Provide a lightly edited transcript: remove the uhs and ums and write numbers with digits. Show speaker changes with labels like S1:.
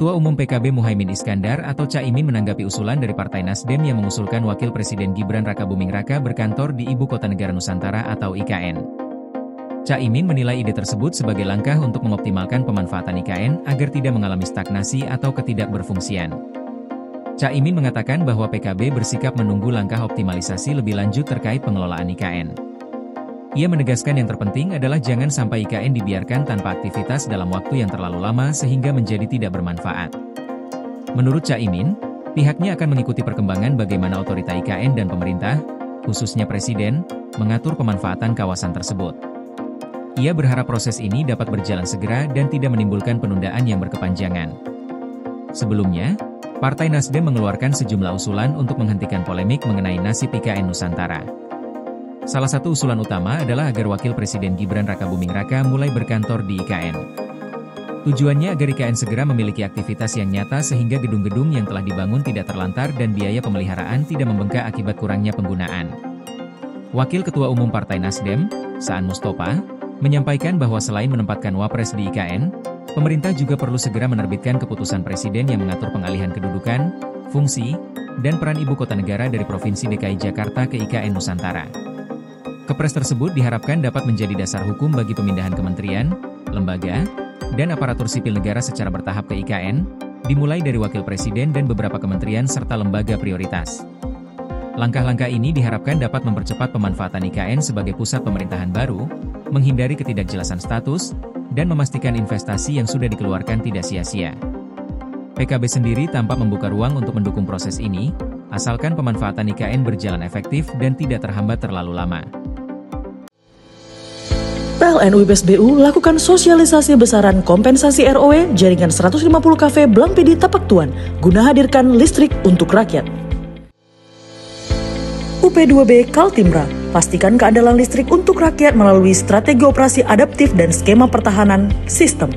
S1: Ketua Umum PKB Muhaimin Iskandar atau Caimin menanggapi usulan dari Partai Nasdem yang mengusulkan Wakil Presiden Gibran Rakabuming Raka berkantor di Ibu Kota Negara Nusantara atau IKN. Caimin menilai ide tersebut sebagai langkah untuk mengoptimalkan pemanfaatan IKN agar tidak mengalami stagnasi atau ketidakberfungsian. Caimin mengatakan bahwa PKB bersikap menunggu langkah optimalisasi lebih lanjut terkait pengelolaan IKN. Ia menegaskan yang terpenting adalah jangan sampai IKN dibiarkan tanpa aktivitas dalam waktu yang terlalu lama sehingga menjadi tidak bermanfaat. Menurut Caimin, pihaknya akan mengikuti perkembangan bagaimana otorita IKN dan pemerintah, khususnya Presiden, mengatur pemanfaatan kawasan tersebut. Ia berharap proses ini dapat berjalan segera dan tidak menimbulkan penundaan yang berkepanjangan. Sebelumnya, Partai Nasdem mengeluarkan sejumlah usulan untuk menghentikan polemik mengenai nasib IKN Nusantara. Salah satu usulan utama adalah agar Wakil Presiden Gibran Rakabuming Raka mulai berkantor di IKN. Tujuannya agar IKN segera memiliki aktivitas yang nyata sehingga gedung-gedung yang telah dibangun tidak terlantar dan biaya pemeliharaan tidak membengkak akibat kurangnya penggunaan. Wakil Ketua Umum Partai Nasdem, Saan Mustopa, menyampaikan bahwa selain menempatkan Wapres di IKN, pemerintah juga perlu segera menerbitkan keputusan Presiden yang mengatur pengalihan kedudukan, fungsi, dan peran Ibu Kota Negara dari Provinsi DKI Jakarta ke IKN Nusantara. Kepres tersebut diharapkan dapat menjadi dasar hukum bagi pemindahan kementerian, lembaga, dan aparatur sipil negara secara bertahap ke IKN, dimulai dari Wakil Presiden dan beberapa kementerian serta lembaga prioritas. Langkah-langkah ini diharapkan dapat mempercepat pemanfaatan IKN sebagai pusat pemerintahan baru, menghindari ketidakjelasan status, dan memastikan investasi yang sudah dikeluarkan tidak sia-sia. PKB sendiri tampak membuka ruang untuk mendukung proses ini, asalkan pemanfaatan IKN berjalan efektif dan tidak terhambat terlalu lama.
S2: PLN UIPSBU lakukan sosialisasi besaran kompensasi ROW jaringan 150 kafe Blampidi Tapak Tuan guna hadirkan listrik untuk rakyat. UP2B Kaltimra, pastikan keandalan listrik untuk rakyat melalui strategi operasi adaptif dan skema pertahanan sistem.